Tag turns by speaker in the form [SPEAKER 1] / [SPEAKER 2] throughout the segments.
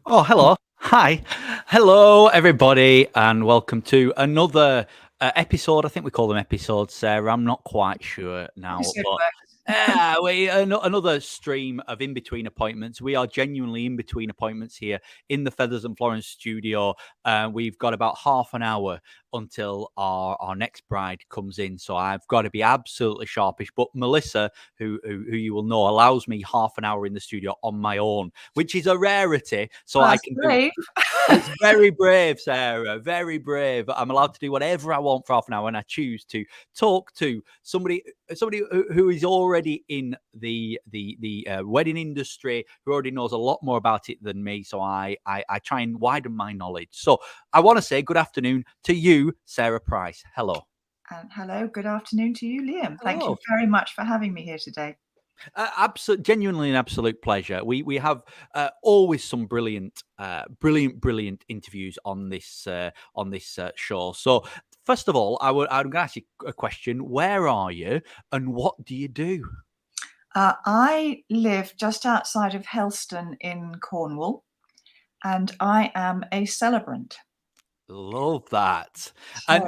[SPEAKER 1] Oh, hello. Hi. Hello, everybody, and welcome to another episode. I think we call them episodes, Sarah. I'm not quite sure
[SPEAKER 2] You
[SPEAKER 1] now,
[SPEAKER 2] said
[SPEAKER 1] but
[SPEAKER 2] works.
[SPEAKER 1] another stream of in between appointments. We are genuinely in between appointments here in the Feathers and Florence studio. We've got about half an hour until our next bride comes in, so I've got to be absolutely sharpish. But Melissa, who you will know, allows me half an hour in the studio on my own, which is a rarity. So
[SPEAKER 2] Well,
[SPEAKER 1] I
[SPEAKER 2] that's
[SPEAKER 1] can do.
[SPEAKER 2] brave.
[SPEAKER 1] It's very brave, Sarah. Very brave. I'm allowed to do whatever I want for half an hour, and I choose to talk to somebody who is already in the wedding industry, who already knows a lot more about it than me. So I try and widen my knowledge. So I want to say good afternoon to you, Sara Price. Hello.
[SPEAKER 2] And hello, good afternoon to you, Liam. Thank you
[SPEAKER 1] Hello.
[SPEAKER 2] very much for having me here today.
[SPEAKER 1] Genuinely an absolute pleasure. We have always some brilliant interviews on this show. So first of all, I'm going to ask you a question. Where are you, and what do you do?
[SPEAKER 2] I live just outside of Helston in Cornwall, and I am a celebrant.
[SPEAKER 1] Love that, and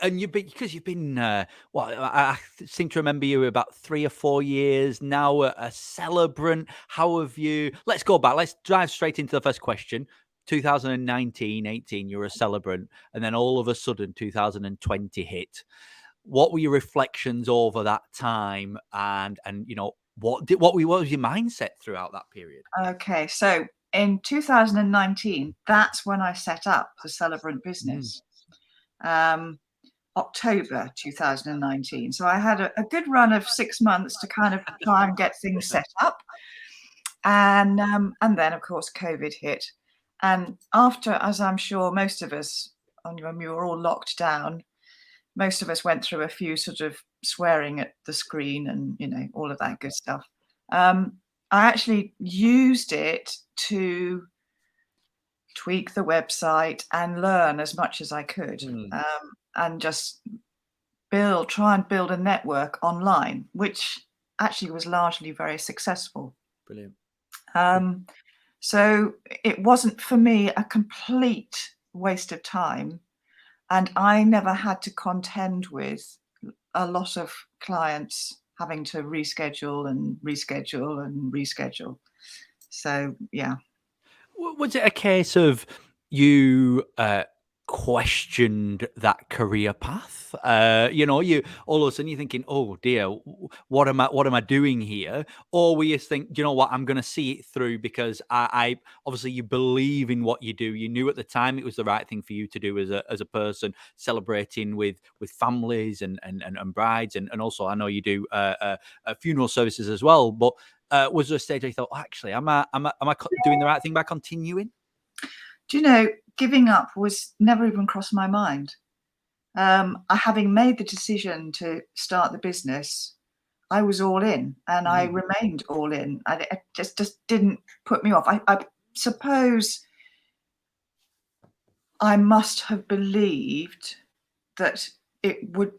[SPEAKER 2] So,
[SPEAKER 1] you've been because you've been I seem to remember you about 3 or 4 years now a celebrant. How have you? Let's go back. Let's dive straight into the first question. 2019, 18, you were a celebrant, and then all of a sudden 2020 hit. What were your reflections over that time, and what was your mindset throughout that period?
[SPEAKER 2] okay, so in 2019, that's when I set up the Celebrant
[SPEAKER 1] Mm,
[SPEAKER 2] business. Um, October 2019. So I had a good run of 6 months to kind of try and get things set up. And then, of course, COVID hit. And after, as I'm sure most of us, when we were all locked down, most of us went through a few sort of swearing at the screen and, all of that good stuff. Um, I actually used it to tweak the website and learn as much as I could,
[SPEAKER 1] mm,
[SPEAKER 2] and just try and build a network online, which actually was largely very successful.
[SPEAKER 1] brilliant.
[SPEAKER 2] Um, so it wasn't for me a complete waste of time, and I never had to contend with a lot of clients having to reschedule and reschedule and reschedule. So yeah.
[SPEAKER 1] Was it a case of you questioned that career path? You all of a sudden you're thinking, "Oh dear, what am I doing here?" Or were you think, "Do you know what? I'm going to see it through because I obviously you believe in what you do. You knew at the time it was the right thing for you to do as a person celebrating with families and brides, and also I know you do funeral services as well, but." Was there a stage where you thought, oh, actually, am I doing the right thing by continuing?
[SPEAKER 2] Do you know, giving up was never even crossed my mind. Having made the decision to start the business, I was all in, and I
[SPEAKER 1] Mm,
[SPEAKER 2] remained all in. It just didn't put me off. I suppose I must have believed that it would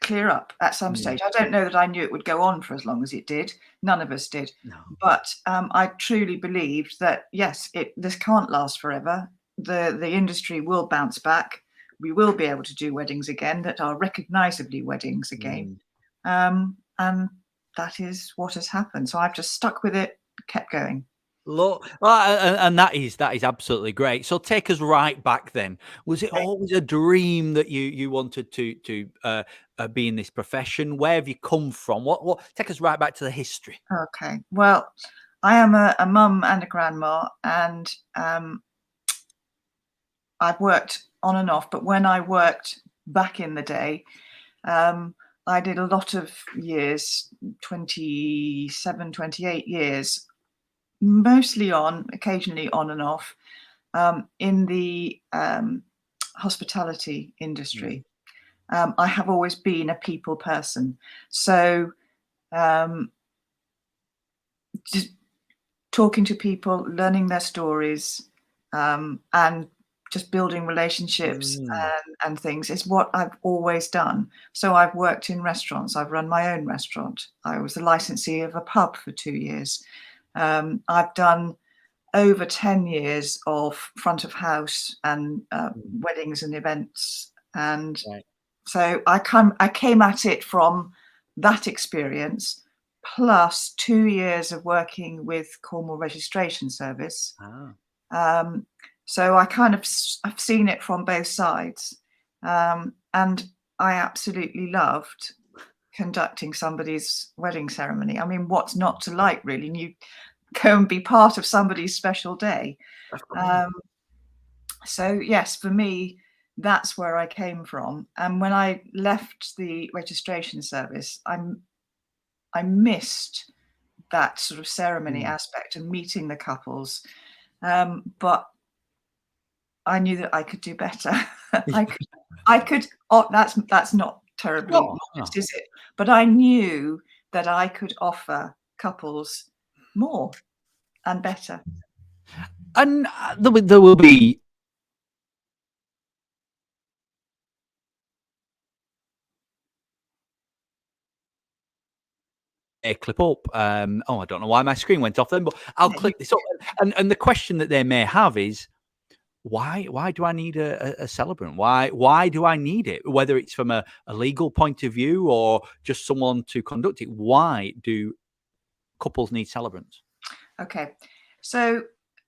[SPEAKER 2] clear up at some
[SPEAKER 1] mm,
[SPEAKER 2] stage. I don't know that I knew it would go on for as long as it did. None of us did.
[SPEAKER 1] no.
[SPEAKER 2] But I truly believed that, yes, this can't last forever. The industry will bounce back. We will be able to do weddings again that are recognisably weddings again.
[SPEAKER 1] Mm.
[SPEAKER 2] And that is what has happened. So I've just stuck with it, kept going.
[SPEAKER 1] And that is absolutely great. So take us right back then. Was it
[SPEAKER 2] Okay.
[SPEAKER 1] always a dream that you wanted to be in this profession? Where have you come from? What take us right back to the history.
[SPEAKER 2] Okay. Well, I am a mum and a grandma, and I've worked on and off. But when I worked back in the day, um, I did a lot of years, 27, 28 years, mostly on, occasionally on and off, in the hospitality
[SPEAKER 1] Mm,
[SPEAKER 2] industry. I have always been a people person. So um, just talking to people, learning their stories, and just building relationships
[SPEAKER 1] mm,
[SPEAKER 2] and things is what I've always done. So I've worked in restaurants. I've run my own restaurant. I was the licensee of a pub for 2 years. I've done over 10 years of front of house and
[SPEAKER 1] Mm.
[SPEAKER 2] weddings and events. And
[SPEAKER 1] Right.
[SPEAKER 2] so I came at it from that experience, plus 2 years of working with Cornwall Registration Service.
[SPEAKER 1] Ah.
[SPEAKER 2] So I kind of I've seen it from both sides, and I absolutely loved conducting somebody's wedding ceremony. I mean, what's not to like, really? And you go and be part of somebody's special day.
[SPEAKER 1] Of course.
[SPEAKER 2] So yes, for me, that's where I came from. And when I left the registration service, I missed that sort of ceremony
[SPEAKER 1] Mm.
[SPEAKER 2] aspect and meeting the couples. But I knew that I could do better. I could. Oh, that's not terribly
[SPEAKER 1] No, no.
[SPEAKER 2] modest, is it? But I knew that I could offer couples more and better.
[SPEAKER 1] And there will be a clip up. Oh, I don't know why my screen went off then, but I'll
[SPEAKER 2] Yeah,
[SPEAKER 1] clip this up. And the question that they may have is, why do I need a celebrant? Why do I need it? Whether it's from a legal point of view or just someone to conduct it, why do couples need celebrants?
[SPEAKER 2] Okay. So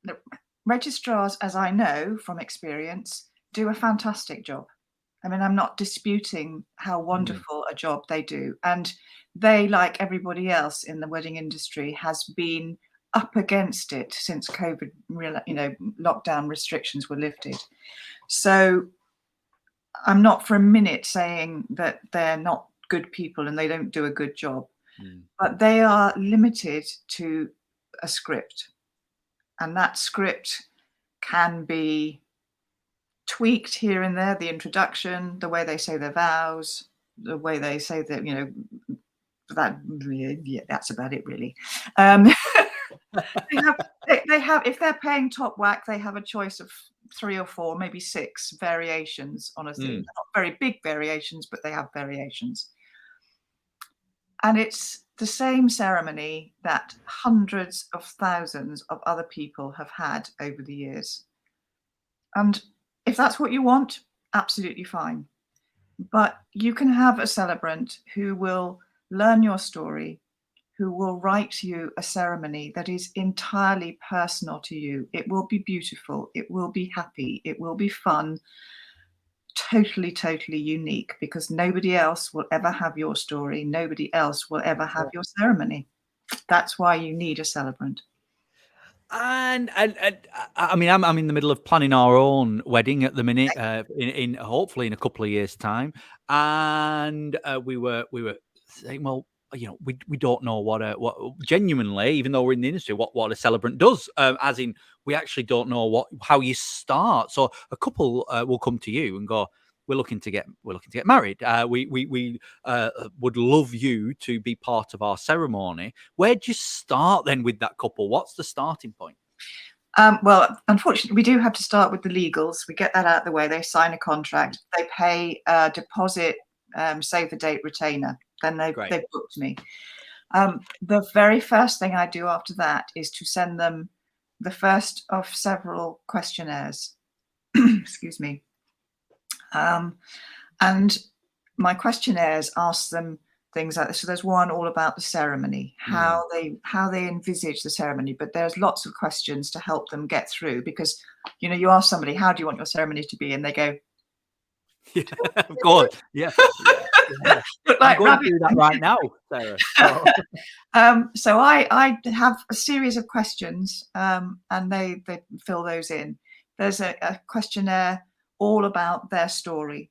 [SPEAKER 2] the registrars, as I know from experience, do a fantastic job. I mean, I'm not disputing how wonderful a job they do. And they, like everybody else in the wedding industry, has been up against it since COVID, lockdown restrictions were lifted. So I'm not for a minute saying that they're not good people and they don't do a good job, but they are limited to a script. And that script can be tweaked here and there, the introduction, the way they say their vows, the way they say that, that, yeah, that's about it really. They have, if they're paying top whack, they have a choice of 3 or 4, maybe 6 variations on a theme. They're not very big variations, but they have variations. And it's the same ceremony that hundreds of thousands of other people have had over the years. And if that's what you want, absolutely fine. But you can have a celebrant who will learn your story, who will write you a ceremony that is entirely personal to you. It will be beautiful. It will be happy. It will be fun. Totally, totally unique, because nobody else will ever have your story. Nobody else will ever have your ceremony. That's why you need a celebrant.
[SPEAKER 1] And I mean, I'm in the middle of planning our own wedding at the minute, in hopefully in a couple of years' time. And we were saying, well, we don't know what genuinely, even though we're in the industry, what a celebrant does. As in, we actually don't know how you start. So a couple will come to you and go, we're looking to get married. We would love you to be part of our ceremony. Where'd you start then with that couple? What's the starting point?
[SPEAKER 2] Well, unfortunately, we do have to start with the legals. We get that out of the way. They sign a contract. They pay a deposit, save the date retainer. Then they've booked me. The very first thing I do after that is to send them the first of several questionnaires. Excuse me. And my questionnaires ask them things like this. So there's one all about the ceremony, how they envisage the ceremony, but there's lots of questions to help them get through, because you ask somebody, how do you want your ceremony to be, and they go,
[SPEAKER 1] yeah, of course, yeah.
[SPEAKER 2] Look
[SPEAKER 1] I'm
[SPEAKER 2] like
[SPEAKER 1] going through that right now, Sarah.
[SPEAKER 2] So I have a series of questions, and they fill those in. There's a questionnaire all about their story.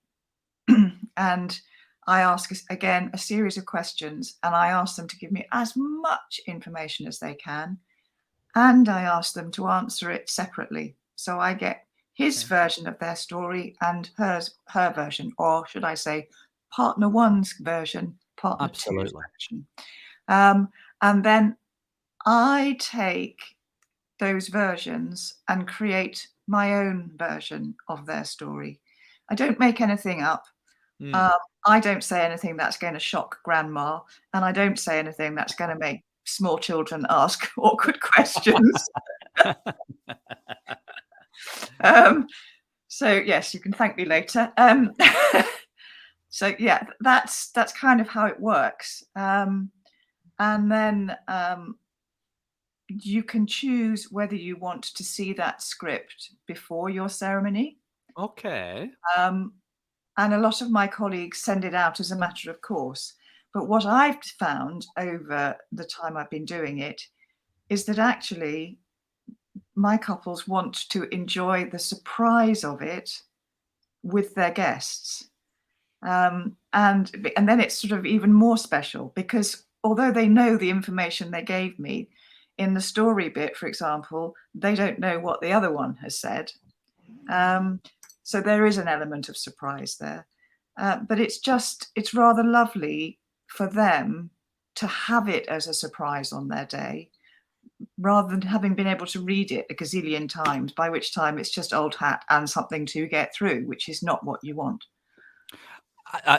[SPEAKER 2] And I ask, again, a series of questions, and I ask them to give me as much information as they can. And I ask them to answer it separately. So I get his version of their story and her version, or should I say, partner one's version, partner two's version. And then I take those versions and create my own version of their story. I don't make anything up. I don't say anything that's going to shock grandma, and I don't say anything that's going to make small children ask awkward questions. So yes, you can thank me later. So yeah, that's kind of how it works. And then you can choose whether you want to see that script before your ceremony.
[SPEAKER 1] Okay.
[SPEAKER 2] And a lot of my colleagues send it out as a matter of course. But what I've found over the time I've been doing it is that actually my couples want to enjoy the surprise of it with their guests. And then it's sort of even more special because although they know the information they gave me in the story bit, for example, they don't know what the other one has said. So there is an element of surprise there. But it's rather lovely for them to have it as a surprise on their day rather than having been able to read it a gazillion times, by which time it's just old hat and something to get through, which is not what you want.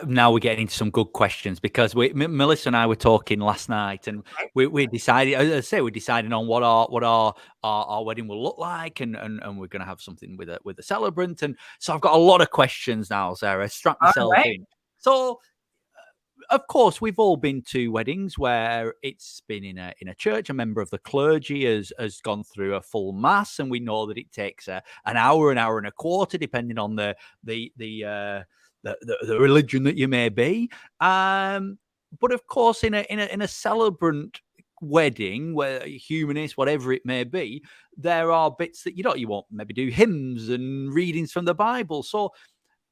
[SPEAKER 1] Now we're getting into some good questions because Melissa and I were talking last night, and we decided, as I say, we're deciding on what our wedding will look like, and we're going to have something with a celebrant, and so I've got a lot of questions now, Sarah. Strap yourself in. So, of course, we've all been to weddings where it's been in a church. A member of the clergy has gone through a full mass, and we know that it takes an hour and a quarter, depending on the religion that you may be. But of course, in a celebrant wedding, where humanist, whatever it may be, there are bits that you won't maybe do hymns and readings from the Bible. So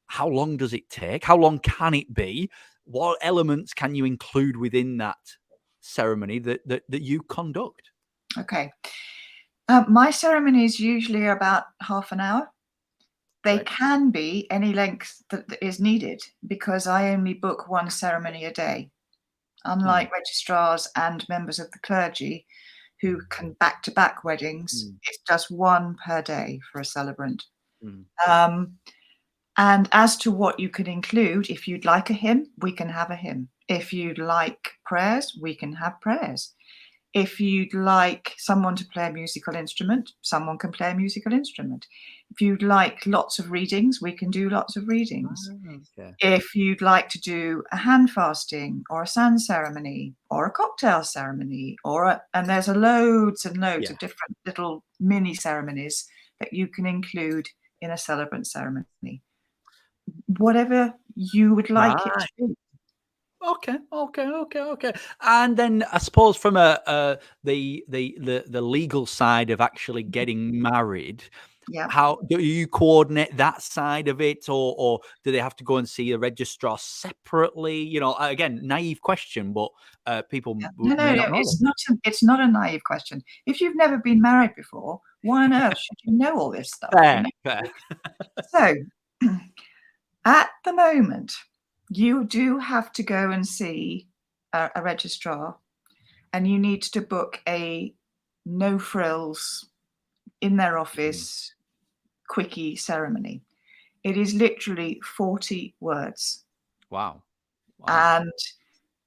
[SPEAKER 1] how long does it take? How long can it be? What elements can you include within that ceremony that you conduct?
[SPEAKER 2] Okay. My ceremonies usually are about half an hour. They can be any length that is needed because I only book one ceremony a day. Unlike registrars and members of the clergy who can back-to-back weddings, it's just one per day for a celebrant. And as to what you can include, if you'd like a hymn, we can have a hymn. If you'd like prayers, we can have prayers. If you'd like someone to play a musical instrument, someone can play a musical instrument. If you'd like lots of readings, we can do lots of readings. If you'd like to do a hand fasting or a sand ceremony or a cocktail ceremony, and there's loads and loads of different little mini ceremonies that you can include in a celebrant ceremony. Whatever you would like it to be.
[SPEAKER 1] Okay. And then I suppose from the legal side of actually getting married, how do you coordinate that side of it, or do they have to go and see a registrar separately? Again, naive question, but people
[SPEAKER 2] No, it's not a naive question. If you've never been married before, why on earth should you know all this stuff?
[SPEAKER 1] Fair.
[SPEAKER 2] So, at the moment, you do have to go and see a registrar, and you need to book a no frills in their office quickie ceremony. It is literally 40 words.
[SPEAKER 1] Wow.
[SPEAKER 2] And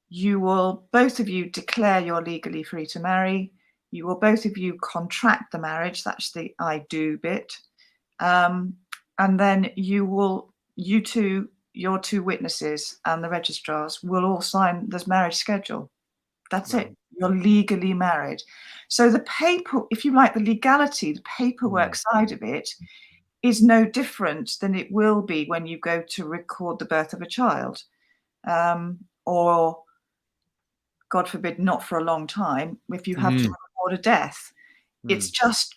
[SPEAKER 2] you will, both of you, declare you're legally free to marry. You will both of you contract the marriage. That's the I do bit. And then your two witnesses and the registrars will all sign this marriage schedule. That's it. You're legally married. So the paper, if you like, the legality, the paperwork side of it is no different than it will be when you go to record the birth of a child, or God forbid, not for a long time, if you have to record a death. It's just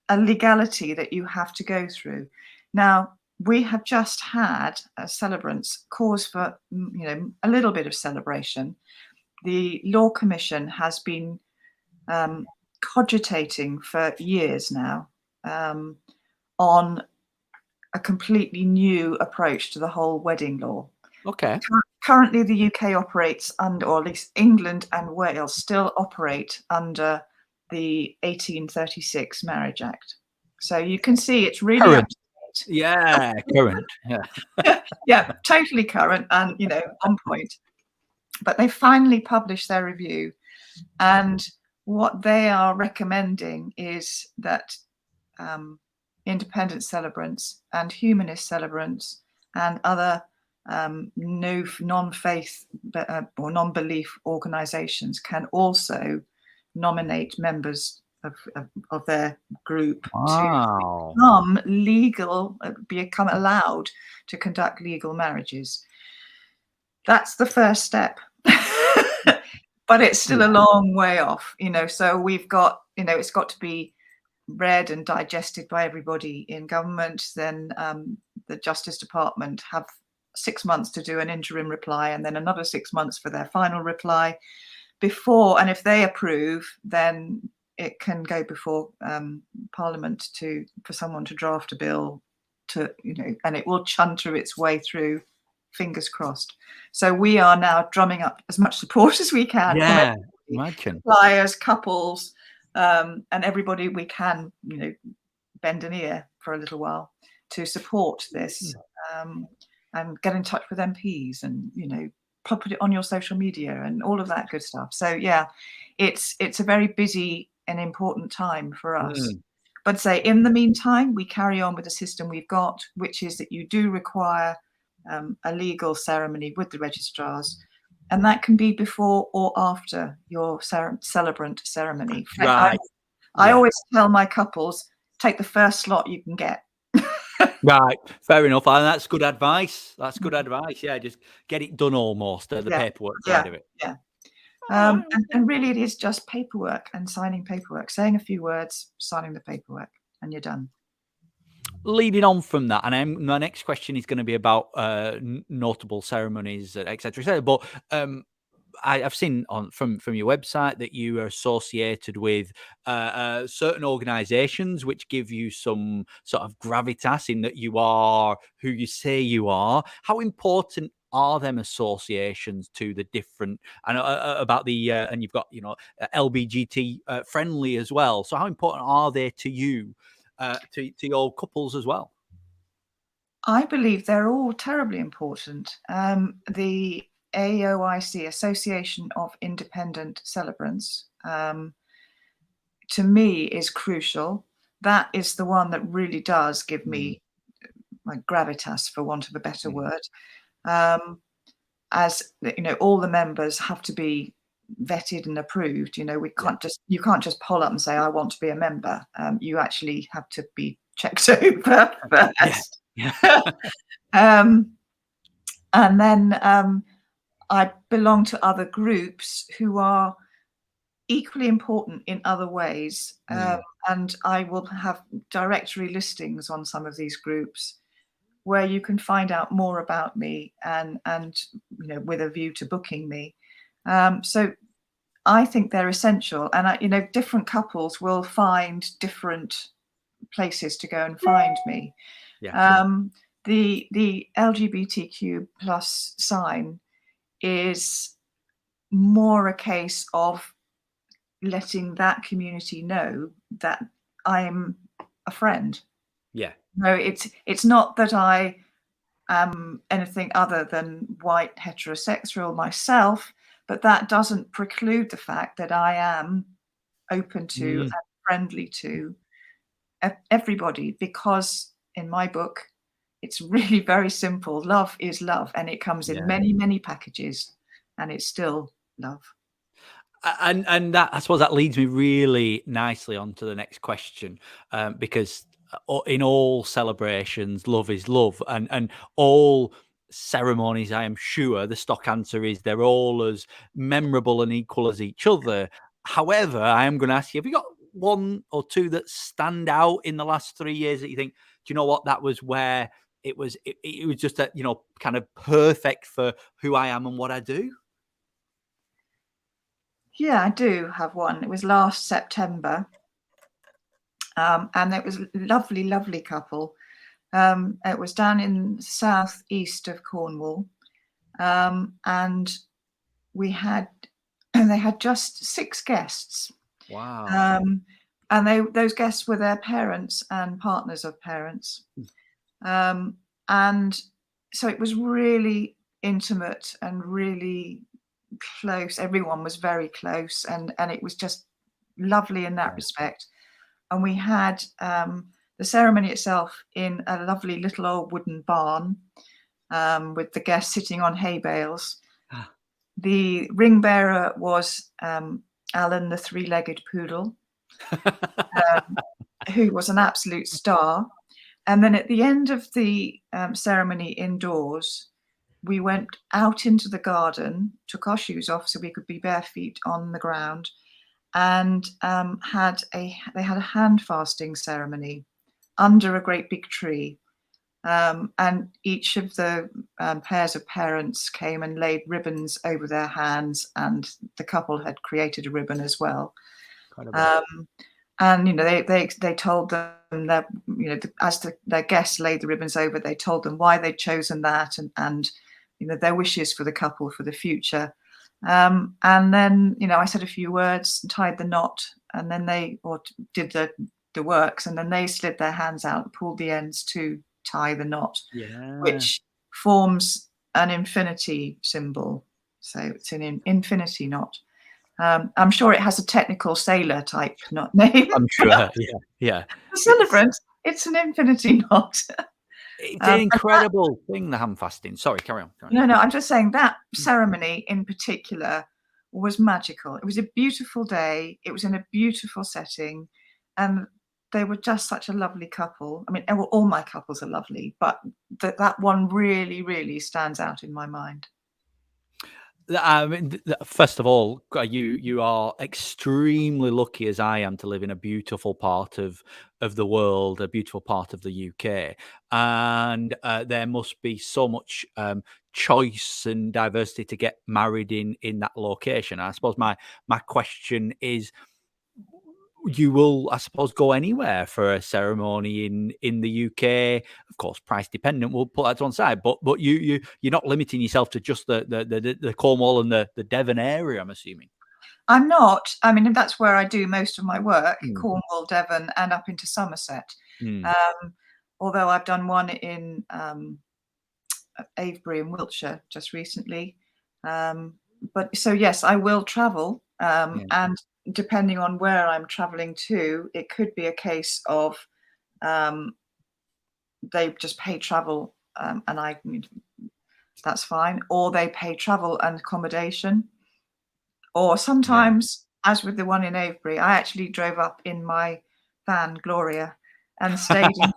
[SPEAKER 2] a legality that you have to go through. Now, we have just had a celebrant's cause for, a little bit of celebration. The Law Commission has been cogitating for years now on a completely new approach to the whole wedding law.
[SPEAKER 1] Okay.
[SPEAKER 2] Currently, the UK operates under, or at least England and Wales still operate under the 1836 Marriage Act. So you can see it's really
[SPEAKER 1] current.
[SPEAKER 2] Up to date.
[SPEAKER 1] Yeah, current. Yeah.
[SPEAKER 2] Yeah, totally current and on point. But they finally published their review, and what they are recommending is that independent celebrants and humanist celebrants and other non-faith or non-belief organisations can also nominate members of their group
[SPEAKER 1] Wow.
[SPEAKER 2] to become allowed to conduct legal marriages. That's the first step. But it's still a long way off, so we've got, it's got to be read and digested by everybody in government. Then the Justice Department have 6 months to do an interim reply, and then another 6 months for their final reply before, and if they approve, then it can go before Parliament for someone to draft a bill and it will chunter its way through, fingers crossed. So we are now drumming up as much support as we can
[SPEAKER 1] Yeah,
[SPEAKER 2] from
[SPEAKER 1] imagine.
[SPEAKER 2] suppliers, couples, and everybody we can, bend an ear for a little while to support this, and get in touch with MPs and, put it on your social media and all of that good stuff. So yeah, it's a very busy and important time for us. But say in the meantime, we carry on with the system we've got, which is that you do require a legal ceremony with the registrars, and that can be before or after your celebrant ceremony.
[SPEAKER 1] Right.
[SPEAKER 2] I always tell my couples, take the first slot you can get.
[SPEAKER 1] Right, fair enough. And that's good advice. Yeah, just get it done almost, the paperwork side of it.
[SPEAKER 2] Yeah. And really, it is just paperwork and signing paperwork, saying a few words, signing the paperwork, and you're done.
[SPEAKER 1] Leading on from that, and my next question is going to be about notable ceremonies, etc. But I've seen from your website that you are associated with certain organisations which give you some sort of gravitas in that you are who you say you are. How important are them associations to the different, and about the and you've got LBGT friendly as well. So how important are they to you, to your couples as well?
[SPEAKER 2] I believe they're all terribly important. The AOIC, Association of Independent Celebrants, to me is crucial. That is the one that really does give me my gravitas, for want of a better word. As all the members have to be vetted and approved. We can't you can't just pull up and say, I want to be a member. You actually have to be checked over first. And then I belong to other groups who are equally important in other ways, and I will have directory listings on some of these groups where you can find out more about me and with a view to booking me. So I think they're essential, and different couples will find different places to go and find me. The LGBTQ plus sign is more a case of letting that community know that I'm a friend. No, it's not that I am anything other than white heterosexual myself, but that doesn't preclude the fact that I am open to and friendly to everybody, because in my book, it's really very simple. Love is love, and it comes in many, many packages, and it's still love.
[SPEAKER 1] And that, I suppose, that leads me really nicely on to the next question, because in all celebrations, love is love, and all ceremonies, I am sure the stock answer is they're all as memorable and equal as each other. However, I am going to ask you, have you got one or two that stand out in the last 3 years that you think, do you know what, that was where it was just a, kind of perfect for who I am and what I do?
[SPEAKER 2] Yeah, I do have one. It was last September, and it was a lovely, lovely couple. It was down in southeast of Cornwall, and they had just 6 guests.
[SPEAKER 1] Wow.
[SPEAKER 2] And those guests were their parents and partners of parents. And so it was really intimate and really close. Everyone was very close, and it was just lovely in that
[SPEAKER 1] Yeah.
[SPEAKER 2] respect. And we had the ceremony itself in a lovely little old wooden barn with the guests sitting on hay bales. The ring bearer was Alan, the three-legged poodle, who was an absolute star. And then at the end of the ceremony indoors, we went out into the garden, took our shoes off so we could be bare feet on the ground, and they had a hand fasting ceremony under a great big tree. And each of the pairs of parents came and laid ribbons over their hands, and the couple had created a ribbon as well. And they told them that as their guests laid the ribbons over, they told them why they'd chosen that, and their wishes for the couple for the future. And then I said a few words, tied the knot, and then they did the works, and then they slid their hands out and pulled the ends to tie the knot, which forms an infinity symbol. So it's an infinity knot. I'm sure it has a technical sailor type knot name.
[SPEAKER 1] I'm sure. Yeah.
[SPEAKER 2] The celebrant, it's an infinity knot.
[SPEAKER 1] It's an incredible thing, the hand fasting. Sorry, carry on.
[SPEAKER 2] No, I'm just saying that ceremony in particular was magical. It was a beautiful day. It was in a beautiful setting, and they were just such a lovely couple. I mean, all my couples are lovely, but that one really, really stands out in my mind.
[SPEAKER 1] I mean, first of all, you are extremely lucky, as I am, to live in a beautiful part of the world, a beautiful part of the UK, and there must be so much choice and diversity to get married in that location. I suppose my question is, you will, I suppose, go anywhere for a ceremony in the UK. Of course, price dependent. We'll put that to one side. But you're not limiting yourself to just the Cornwall and the Devon area, I'm assuming.
[SPEAKER 2] I'm not. I mean, that's where I do most of my work: Cornwall, Devon, and up into Somerset. Although I've done one in Avebury in Wiltshire just recently. But so yes, I will travel, and depending on where I'm traveling to, it could be a case of they just pay travel, and that's fine, or they pay travel and accommodation, or sometimes, as with the one in Avebury, I actually drove up in my van Gloria and stayed in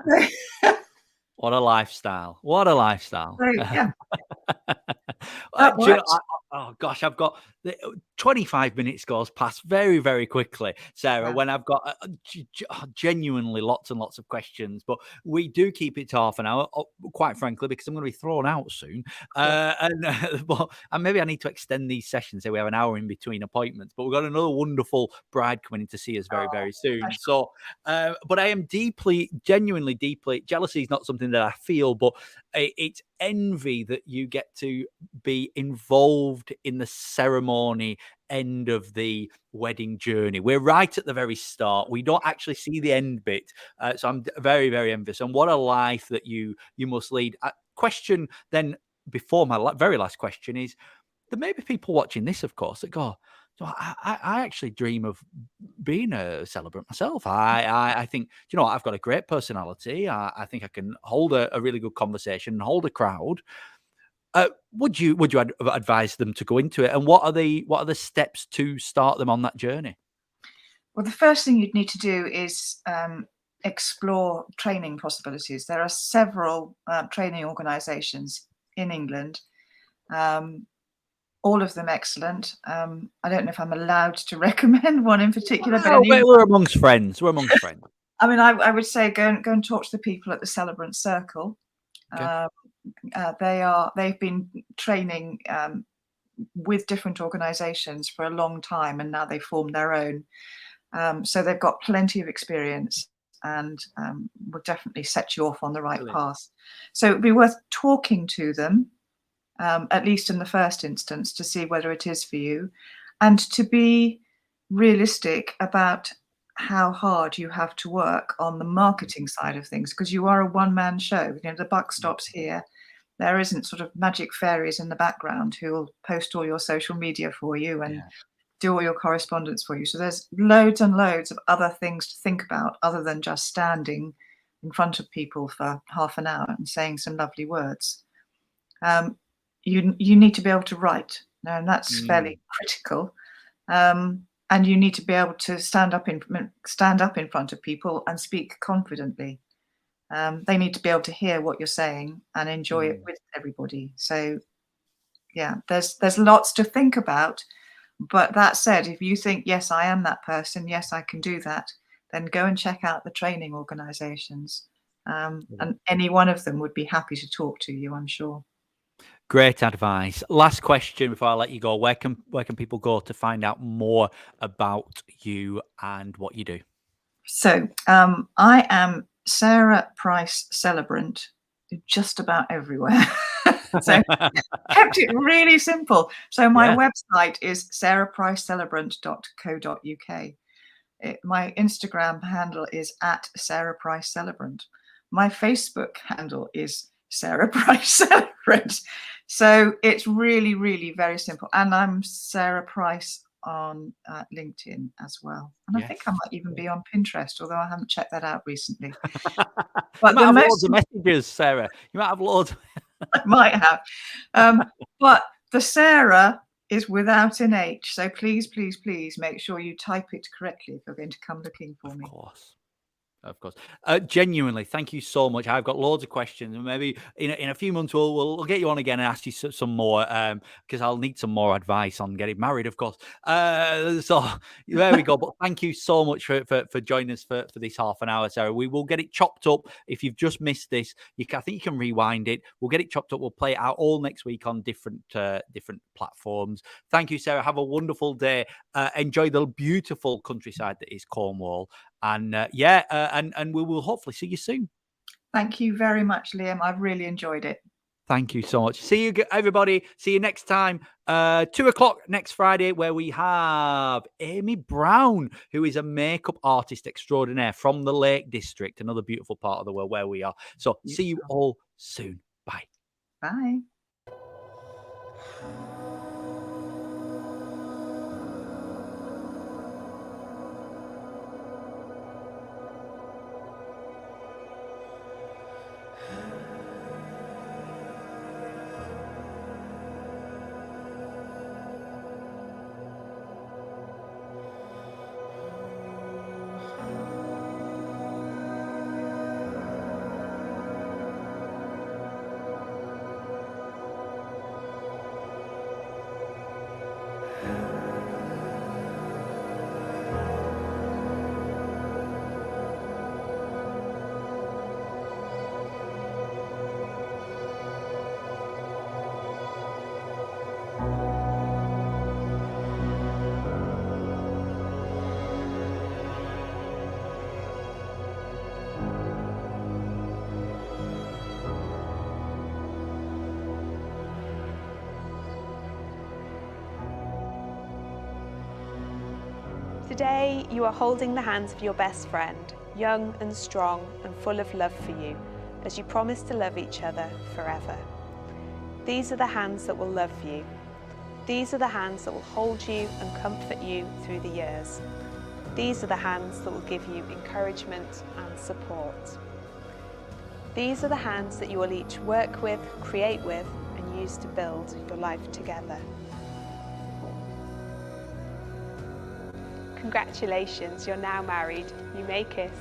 [SPEAKER 2] Gloria.
[SPEAKER 1] What a lifestyle! What a lifestyle!
[SPEAKER 2] Yeah.
[SPEAKER 1] Oh gosh, I've got 25 minutes goes past very, very quickly, Sarah, when I've got genuinely lots and lots of questions, but we do keep it to half an hour, quite frankly, because I'm going to be thrown out soon. And maybe I need to extend these sessions so we have an hour in between appointments, but we've got another wonderful bride coming in to see us very, very soon. So, but I am genuinely deeply, jealousy is not something that I feel, but it's envy that you get to be involved in the ceremony end of the wedding journey. We're right at the very start. We don't actually see the end bit. So I'm very, very envious. And what a life that you must lead. Question then, before my very last question, is there may be people watching this, of course, that go, so I actually dream of being a celebrant myself. I think, I've got a great personality. I think I can hold a really good conversation and hold a crowd. Would you advise them to go into it? And what are the steps to start them on that journey?
[SPEAKER 2] Well, the first thing you'd need to do is explore training possibilities. There are several training organisations in England. All of them excellent. I don't know if I'm allowed to recommend one in particular, but
[SPEAKER 1] we're amongst friends.
[SPEAKER 2] I mean, I would say go and talk to the people at the Celebrant Circle.
[SPEAKER 1] Okay.
[SPEAKER 2] They've been training with different organisations for a long time, and now they formed their own. So they've got plenty of experience, and will definitely set you off on the right path. So it'd be worth talking to them, at least in the first instance, to see whether it is for you, and to be realistic about how hard you have to work on the marketing side of things, because you are a one-man show. The buck stops here. there isn't sort of magic fairies in the background who will post all your social media for you and do all your correspondence for you. So there's loads and loads of other things to think about other than just standing in front of people for half an hour and saying some lovely words. You need to be able to write, and that's fairly critical. And you need to be able to stand up in front of people and speak confidently. They need to be able to hear what you're saying and enjoy it with everybody. So yeah, there's lots to think about. But that said, if you think, yes, I am that person, yes, I can do that, then go and check out the training organisations. And any one of them would be happy to talk to you, I'm sure.
[SPEAKER 1] Great advice. Last question before I let you go. Where can people go to find out more about you and what you do?
[SPEAKER 2] So I am Sara Price Celebrant just about everywhere. So kept it really simple. So my website is sarapricecelebrant.co.uk. My Instagram handle is @SaraPriceCelebrant. My Facebook handle is Sara Price Celebrant. So it's really, really very simple. And I'm Sara Price on LinkedIn as well. And I think I might even be on Pinterest, although I haven't checked that out recently.
[SPEAKER 1] But you might have loads of messages, Sarah. You might have loads.
[SPEAKER 2] I might have. But the Sarah is without an H. So please, please, please make sure you type it correctly if you're going to come looking for me.
[SPEAKER 1] Of course. Genuinely, thank you so much. I've got loads of questions, and maybe in a few months we'll get you on again and ask you some more, because I'll need some more advice on getting married, of course. So there we go. But thank you so much for joining us for this half an hour, Sarah. We will get it chopped up. If you've just missed this, I think you can rewind it. We'll get it chopped up. We'll play it out all next week on different platforms. Thank you, Sarah. Have a wonderful day. Enjoy the beautiful countryside that is Cornwall. And and we will hopefully see you soon.
[SPEAKER 2] Thank you very much, Liam. I've really enjoyed it.
[SPEAKER 1] Thank you so much. See you, everybody. See you next time, 2:00 next Friday, where we have Amy Brown, who is a makeup artist extraordinaire from the Lake District, another beautiful part of the world where we are. So see you all soon. Bye.
[SPEAKER 2] Bye.
[SPEAKER 3] Today, you are holding the hands of your best friend, young and strong and full of love for you, as you promise to love each other forever. These are the hands that will love you. These are the hands that will hold you and comfort you through the years. These are the hands that will give you encouragement and support. These are the hands that you will each work with, create with, and use to build your life together. Congratulations, you're now married. You may kiss.